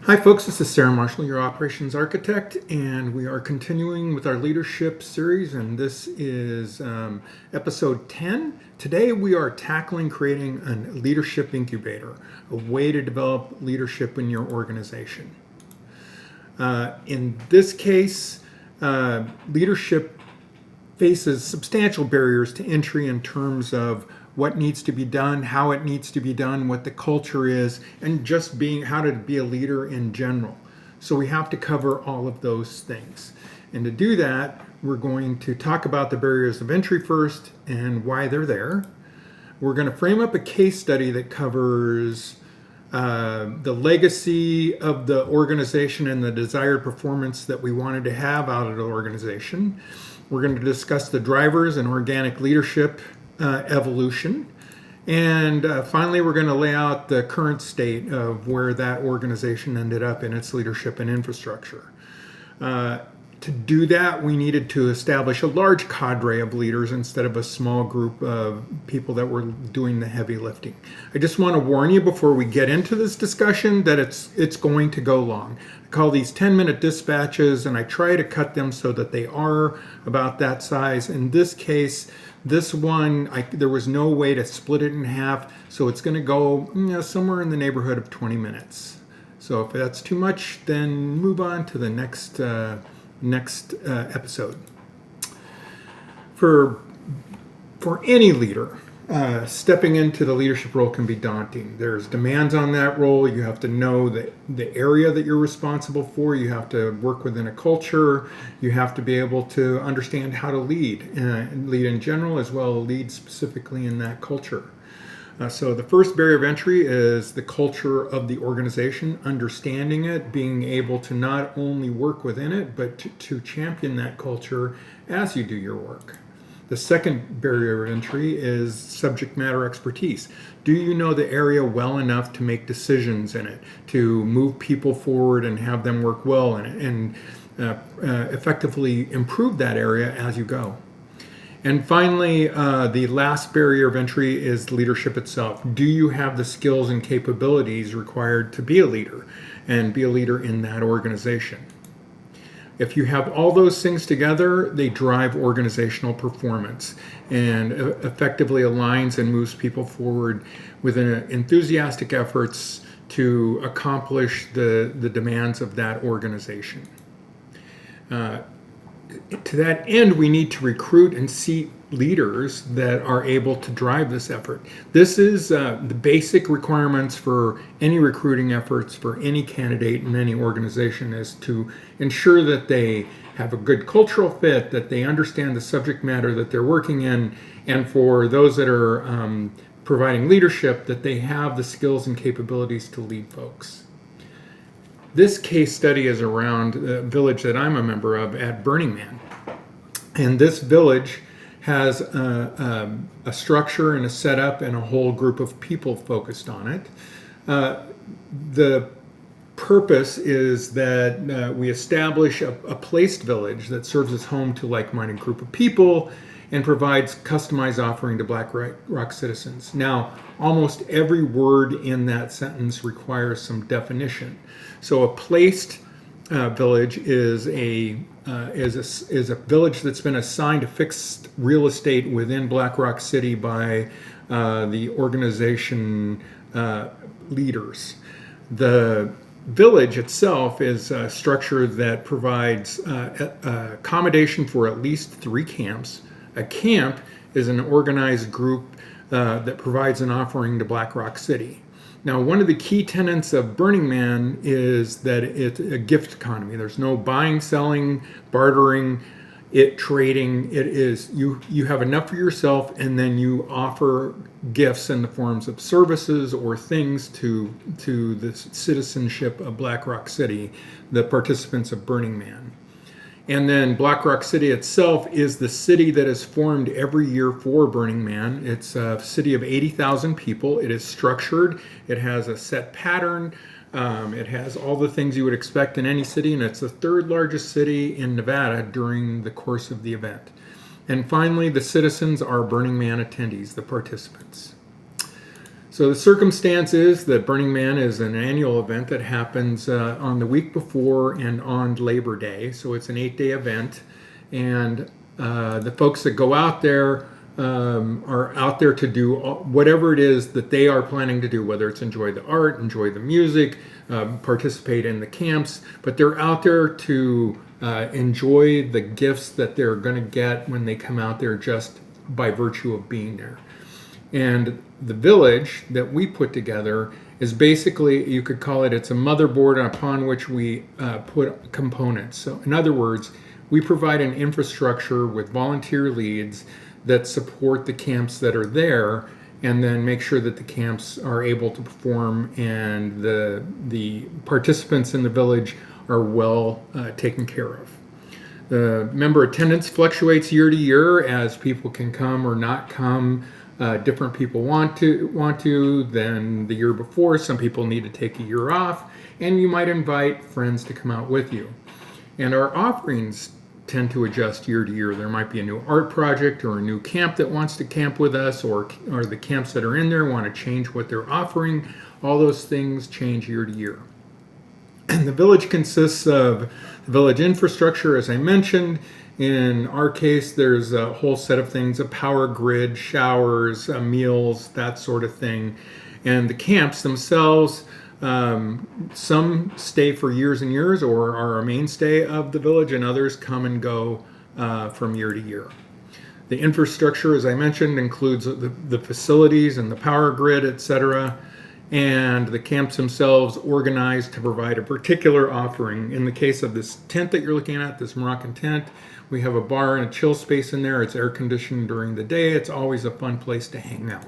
Hi folks, this is Sarah Marshall, your operations architect, and we are continuing with our leadership series, and this is episode 10. Today we are tackling creating a leadership incubator, a way to develop leadership in your organization. In this case, leadership faces substantial barriers to entry in terms of what needs to be done, how it needs to be done, what the culture is, and just how to be a leader in general. So we have to cover all of those things. And to do that, we're going to talk about the barriers of entry first and why they're there. We're going to frame up a case study that covers the legacy of the organization and the desired performance that we wanted to have out of the organization. We're going to discuss the drivers and organic leadership evolution. And finally, we're going to lay out the current state of where that organization ended up in its leadership and infrastructure. To do that, we needed to establish a large cadre of leaders instead of a small group of people that were doing the heavy lifting. I just want to warn you before we get into this discussion that it's going to go long. I call these 10-minute dispatches, and I try to cut them so that they are about that size. In this case, this one, there was no way to split it in half, so it's going to go somewhere in the neighborhood of 20 minutes. So if that's too much, then move on to the next episode. For any leader, stepping into the leadership role can be daunting. There's demands on that role. You have to know the area that you're responsible for. You have to work within a culture. You have to be able to understand how to lead in general, as well as lead specifically in that culture. So the first barrier of entry is the culture of the organization, understanding it, being able to not only work within it, but to champion that culture as you do your work. The second barrier of entry is subject matter expertise. Do you know the area well enough to make decisions in it, to move people forward and have them work well in it, and effectively improve that area as you go? And finally, the last barrier of entry is leadership itself. Do you have the skills and capabilities required to be a leader and be a leader in that organization? If you have all those things together, they drive organizational performance and effectively aligns and moves people forward with enthusiastic efforts to accomplish the demands of that organization. To that end, we need to recruit and seat leaders that are able to drive this effort. This is the basic requirements for any recruiting efforts for any candidate in any organization, is to ensure that they have a good cultural fit, that they understand the subject matter that they're working in, and for those that are providing leadership, that they have the skills and capabilities to lead folks. This case study is around a village that I'm a member of at Burning Man. And this village has a structure and a setup and a whole group of people focused on it. The purpose is that we establish a placed village that serves as home to like-minded group of people and provides customized offering to Black Rock citizens. Now, almost every word in that sentence requires some definition. So a placed village is a village that's been assigned to fixed real estate within Black Rock City by the organization leaders. The village itself is a structure that provides accommodation for at least 3 camps. A camp is an organized group that provides an offering to Black Rock City. Now, one of the key tenets of Burning Man is that it's a gift economy. There's no buying, selling, bartering, trading. It is you have enough for yourself, and then you offer gifts in the forms of services or things to the citizenship of Black Rock City, the participants of Burning Man. And then Black Rock City itself is the city that is formed every year for Burning Man. It's a city of 80,000 people. It is structured. It has a set pattern. It has all the things you would expect in any city, and it's the 3rd largest city in Nevada during the course of the event. And finally, the citizens are Burning Man attendees, the participants. So the circumstance is that Burning Man is an annual event that happens on the week before and on Labor Day. So it's an 8-day event, and the folks that go out there are out there to do whatever it is that they are planning to do, whether it's enjoy the art, enjoy the music, participate in the camps, but they're out there to enjoy the gifts that they're going to get when they come out there just by virtue of being there. And the village that we put together is basically, you could call it, it's a motherboard upon which we put components. So in other words, we provide an infrastructure with volunteer leads that support the camps that are there, and then make sure that the camps are able to perform and the participants in the village are well taken care of. The member attendance fluctuates year to year as people can come or not come. Different people want to than the year before. Some people need to take a year off, and you might invite friends to come out with you. And our offerings tend to adjust year to year. There might be a new art project or a new camp that wants to camp with us, or the camps that are in there want to change what they're offering. All those things change year to year. And the village consists of the village infrastructure, as I mentioned. In our case, there's a whole set of things, a power grid, showers, meals, that sort of thing. And the camps themselves, some stay for years and years or are a mainstay of the village, and others come and go from year to year. The infrastructure, as I mentioned, includes the facilities and the power grid, etc. And the camps themselves organized to provide a particular offering. In the case of this tent that you're looking at, this Moroccan tent, we have a bar and a chill space in there. It's air conditioned during the day. It's always a fun place to hang out.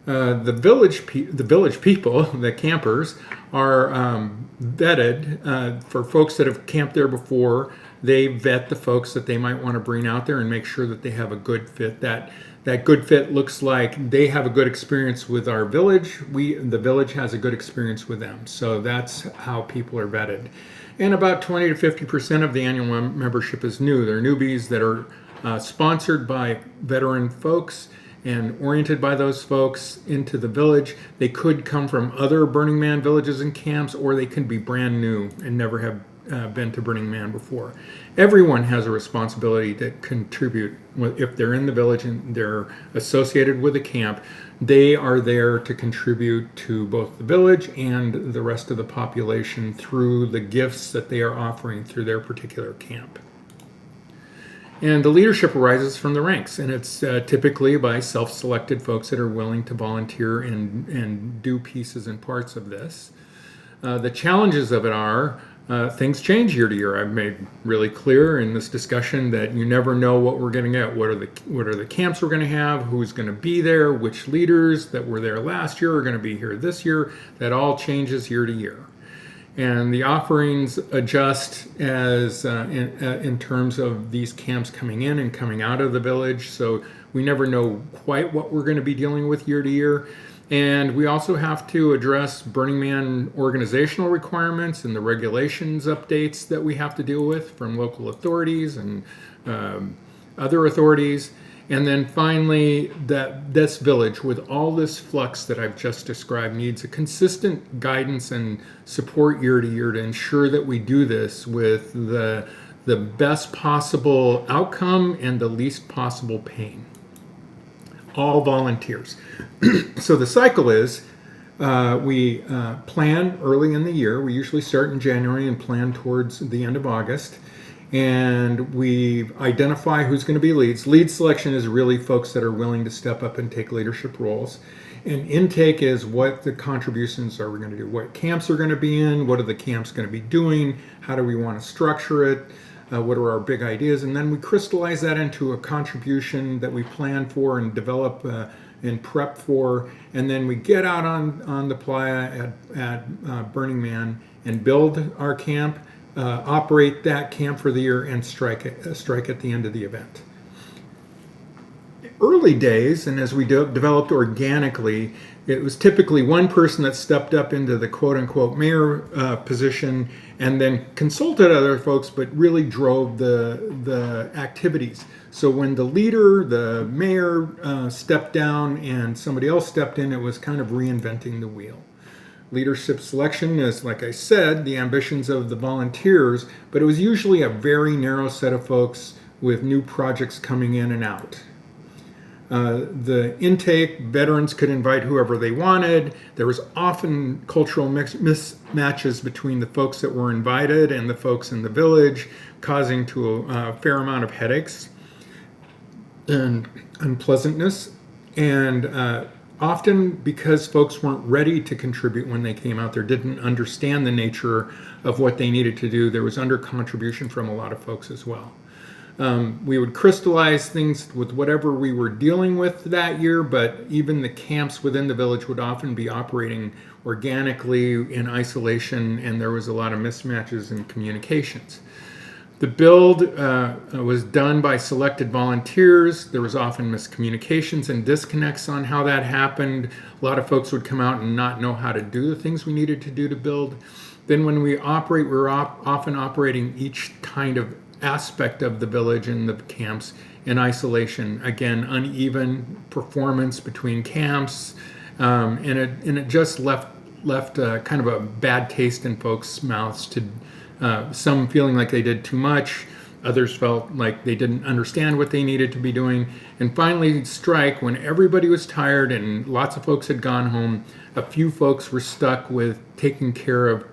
The village people, the campers, are vetted for folks that have camped there before. They vet the folks that they might want to bring out there and make sure that they have a good fit. That good fit looks like they have a good experience with our village. The village has a good experience with them. So that's how people are vetted. And about 20 to 50% of the annual membership is new. They're newbies that are sponsored by veteran folks and oriented by those folks into the village. They could come from other Burning Man villages and camps, or they could be brand new and never have been to Burning Man before. Everyone has a responsibility to contribute. If they're in the village and they're associated with a camp, they are there to contribute to both the village and the rest of the population through the gifts that they are offering through their particular camp. And the leadership arises from the ranks, and it's typically by self-selected folks that are willing to volunteer and do pieces and parts of this. The challenges of it are things change year to year. I've made really clear in this discussion that you never know what we're going to get. What are the camps we're going to have? Who's going to be there? Which leaders that were there last year are going to be here this year? That all changes year to year. And the offerings adjust as in terms of these camps coming in and coming out of the village. So we never know quite what we're going to be dealing with year to year. And we also have to address Burning Man organizational requirements and the regulations updates that we have to deal with from local authorities and other authorities. And then finally, that this village, with all this flux that I've just described, needs a consistent guidance and support year to year to ensure that we do this with the best possible outcome and the least possible pain. All volunteers. So the cycle is we plan early in the year. We usually start in January and plan towards the end of August. And we identify who's going to be leads. Lead selection is really folks that are willing to step up and take leadership roles. And intake is what the contributions are we going to do. What camps are going to be in? What are the camps going to be doing? How do we want to structure it? What are our big ideas? And then we crystallize that into a contribution that we plan for and develop and prep for. And then we get out on the playa at Burning Man and build our camp, operate that camp for the year, and strike at the end of the event. Early days, and as we developed organically, It was typically one person that stepped up into the quote-unquote mayor position and then consulted other folks, but really drove the activities. So when the leader, the mayor, stepped down and somebody else stepped in, it was kind of reinventing the wheel. Leadership selection is, like I said, the ambitions of the volunteers, but it was usually a very narrow set of folks with new projects coming in and out. The intake, veterans could invite whoever they wanted. There was often cultural mismatches between the folks that were invited and the folks in the village, causing to a fair amount of headaches and unpleasantness. And often because folks weren't ready to contribute when they came out there, didn't understand the nature of what they needed to do, there was under-contribution from a lot of folks as well. We would crystallize things with whatever we were dealing with that year, but even the camps within the village would often be operating organically in isolation, and there was a lot of mismatches in communications. The build was done by selected volunteers. There was often miscommunications and disconnects on how that happened. A lot of folks would come out and not know how to do the things we needed to do to build. Then when we operate, we're often operating each kind of aspect of the village and the camps in isolation. Again, uneven performance between camps, and it just left kind of a bad taste in folks' mouths. Some feeling like they did too much, others felt like they didn't understand what they needed to be doing, and finally strike when everybody was tired and lots of folks had gone home. A few folks were stuck with taking care of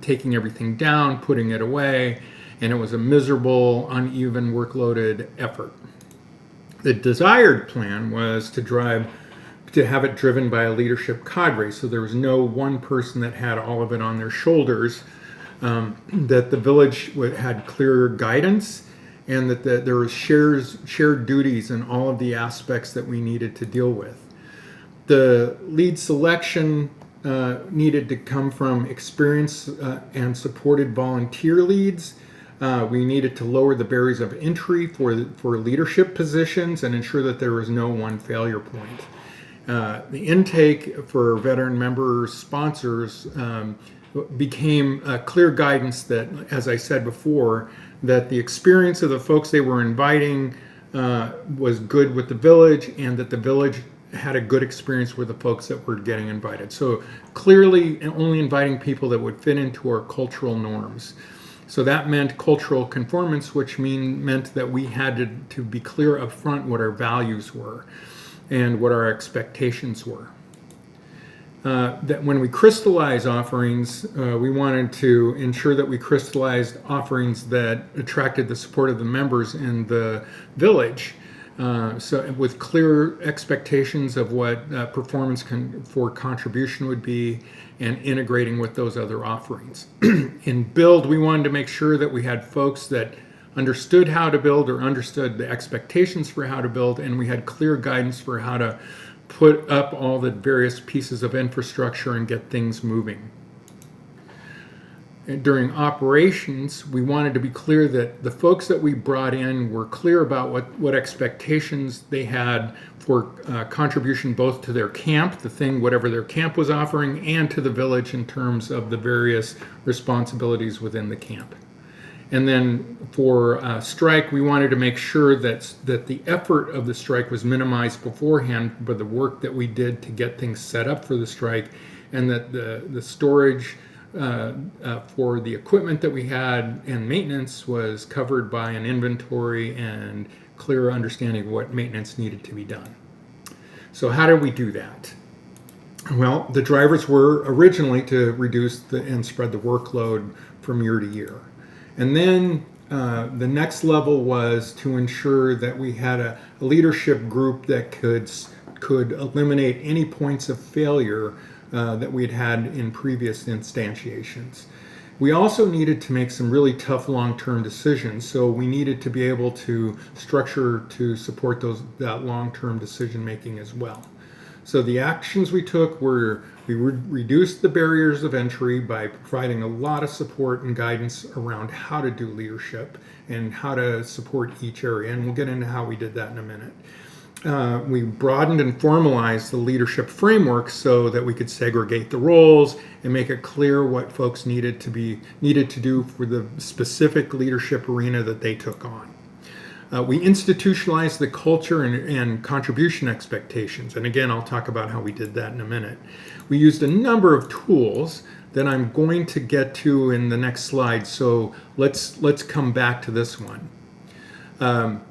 taking everything down, putting it away, and it was a miserable, uneven, workloaded effort. The desired plan was to have it driven by a leadership cadre, so there was no one person that had all of it on their shoulders, that the village had clear guidance, and that there was shared duties in all of the aspects that we needed to deal with. The lead selection needed to come from experience and supported volunteer leads. We needed to lower the barriers of entry for leadership positions and ensure that there was no one failure point. The intake for veteran members, sponsors, became clear guidance that, as I said before, that the experience of the folks they were inviting was good with the village, and that the village had a good experience with the folks that were getting invited. So clearly only inviting people that would fit into our cultural norms. So that meant cultural conformance, which meant that we had to be clear up front what our values were and what our expectations were. That when we crystallize offerings, we wanted to ensure that we crystallized offerings that attracted the support of the members in the village. So with clear expectations of what performance for contribution would be, and integrating with those other offerings. In build, we wanted to make sure that we had folks that understood how to build or understood the expectations for how to build, and we had clear guidance for how to put up all the various pieces of infrastructure and get things moving. And during operations, we wanted to be clear that the folks that we brought in were clear about what expectations they had for contribution both to their camp, whatever their camp was offering, and to the village in terms of the various responsibilities within the camp. And then for strike, we wanted to make sure that the effort of the strike was minimized beforehand by the work that we did to get things set up for the strike, and that the storage for the equipment that we had and maintenance was covered by an inventory and clear understanding of what maintenance needed to be done. So how did we do that? Well, the drivers were originally to reduce and spread the workload from year to year. And then the next level was to ensure that we had a leadership group that could eliminate any points of failure that we had in previous instantiations. We also needed to make some really tough long-term decisions, so we needed to be able to structure to support that long-term decision making as well. So the actions we took were we reduced the barriers of entry by providing a lot of support and guidance around how to do leadership and how to support each area, and we'll get into how we did that in a minute. we broadened and formalized the leadership framework so that we could segregate the roles and make it clear what folks needed to do for the specific leadership arena that they took on. We institutionalized the culture and contribution expectations. And again, I'll talk about how we did that in a minute. We used a number of tools that I'm going to get to in the next slide. So let's come back to this one.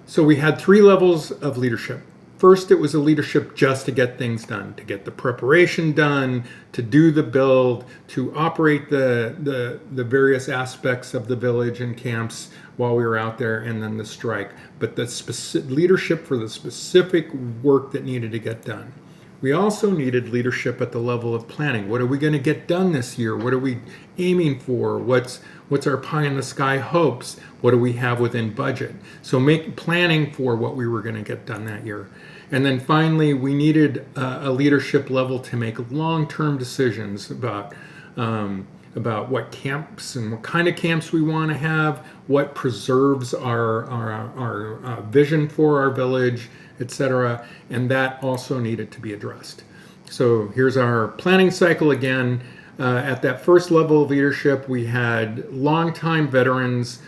So we had 3 levels of leadership. First, it was a leadership just to get things done, to get the preparation done, to do the build, to operate the various aspects of the village and camps while we were out there, and then the strike. But the specific leadership for the specific work that needed to get done. We also needed leadership at the level of planning. What are we going to get done this year? What are we aiming for? What's our pie in the sky hopes? What do we have within budget? So planning for what we were going to get done that year. And then finally, we needed a leadership level to make long-term decisions about what camps and what kind of camps we want to have, what preserves our vision for our village, etc. And that also needed to be addressed. So here's our planning cycle again. At that first level of leadership, we had longtime veterans,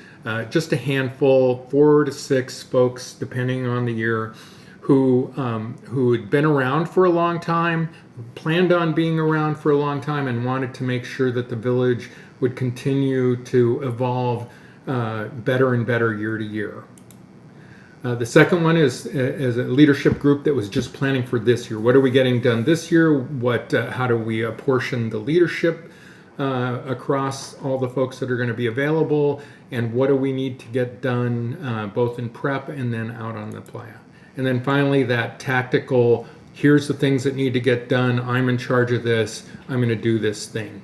just a handful, 4 to 6 folks, depending on the year, who had been around for a long time, planned on being around for a long time, and wanted to make sure that the village would continue to evolve better and better year to year. The second one is a leadership group that was just planning for this year. What are we getting done this year? How do we apportion the leadership across all the folks that are going to be available? And what do we need to get done both in prep and then out on the playa? And then finally, that tactical, here's the things that need to get done. I'm in charge of this. I'm going to do this thing.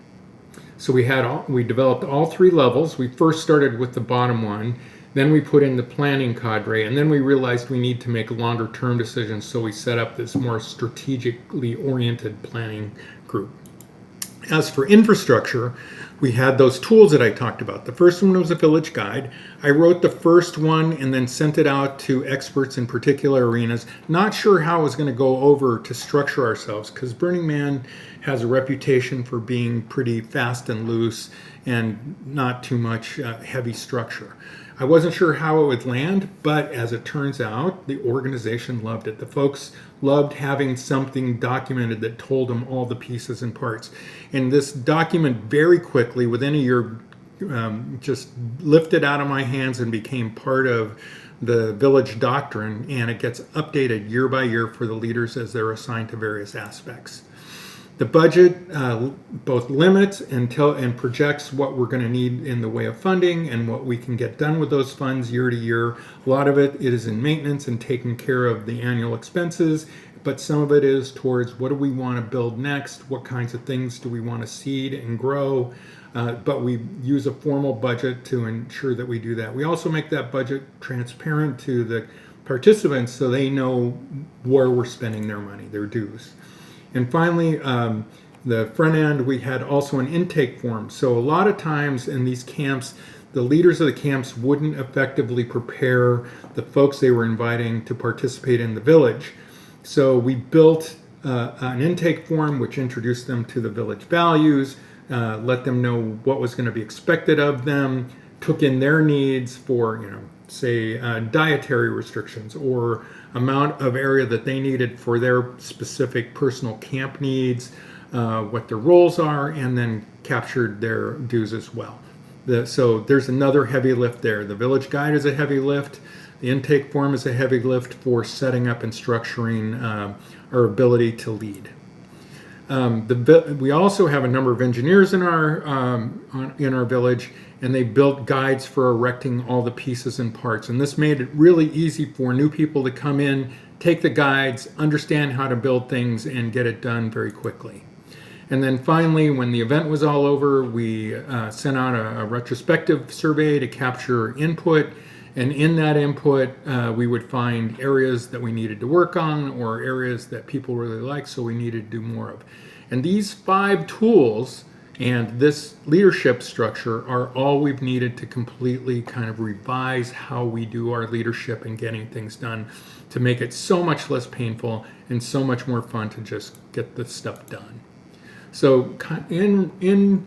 So we developed all 3 levels. We first started with the bottom one. Then we put in the planning cadre, and then we realized we need to make longer term decisions, so we set up this more strategically oriented planning group. As for infrastructure, we had those tools that I talked about. The first one was a village guide. I wrote the first one and then sent it out to experts in particular arenas. Not sure how I was going to go over to structure ourselves, because Burning Man has a reputation for being pretty fast and loose and not too much heavy structure. I wasn't sure how it would land, but as it turns out, the organization loved it. The folks loved having something documented that told them all the pieces and parts. And this document very quickly, within a year, just lifted out of my hands and became part of the village doctrine, and it gets updated year by year for the leaders as they're assigned to various aspects. The budget both limits and projects what we're going to need in the way of funding and what we can get done with those funds year to year. A lot of it is in maintenance and taking care of the annual expenses, but some of it is towards what do we want to build next, what kinds of things do we want to seed and grow, but we use a formal budget to ensure that we do that. We also make that budget transparent to the participants so they know where we're spending their money, their dues. And finally, the front end, we had also an intake form. So a lot of times in these camps, the leaders of the camps wouldn't effectively prepare the folks they were inviting to participate in the village. So we built an intake form which introduced them to the village values, let them know what was going to be expected of them, took in their needs for, say, dietary restrictions or amount of area that they needed for their specific personal camp needs, what their roles are, and then captured their dues as well. So there's another heavy lift there. The village guide is a heavy lift. The intake form is a heavy lift for setting up and structuring our ability to lead. We also have a number of engineers in our village, and they built guides for erecting all the pieces and parts. And this made it really easy for new people to come in, take the guides, understand how to build things, and get it done very quickly. And then finally, when the event was all over, we sent out a retrospective survey to capture input. And in that input, we would find areas that we needed to work on or areas that people really liked, so we needed to do more of. And these 5 tools And this leadership structure are all we've needed to completely kind of revise how we do our leadership and getting things done to make it so much less painful and so much more fun to just get this stuff done. So in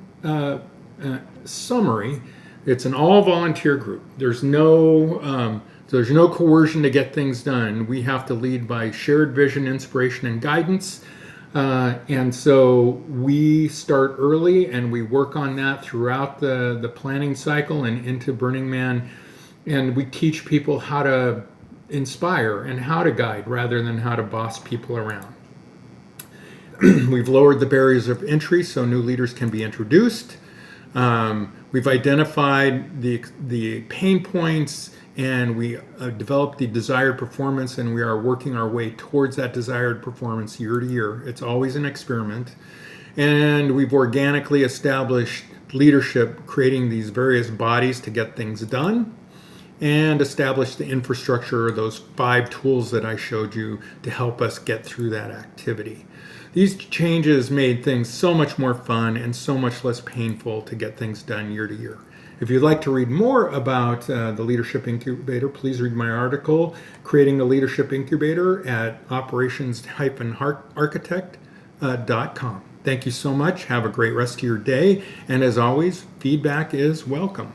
summary, it's an all-volunteer group. There's no coercion to get things done. We have to lead by shared vision, inspiration, and guidance. And so we start early and we work on that throughout the planning cycle and into Burning Man. And we teach people how to inspire and how to guide rather than how to boss people around. We've lowered the barriers of entry so new leaders can be introduced. We've identified the pain points and we developed the desired performance, and we are working our way towards that desired performance year to year. It's always an experiment. And we've organically established leadership, creating these various bodies to get things done, and established the infrastructure, those 5 tools that I showed you to help us get through that activity. These changes made things so much more fun and so much less painful to get things done year to year. If you'd like to read more about the Leadership Incubator, please read my article, Creating a Leadership Incubator, at operations-architect.com. Thank you so much. Have a great rest of your day. And as always, feedback is welcome.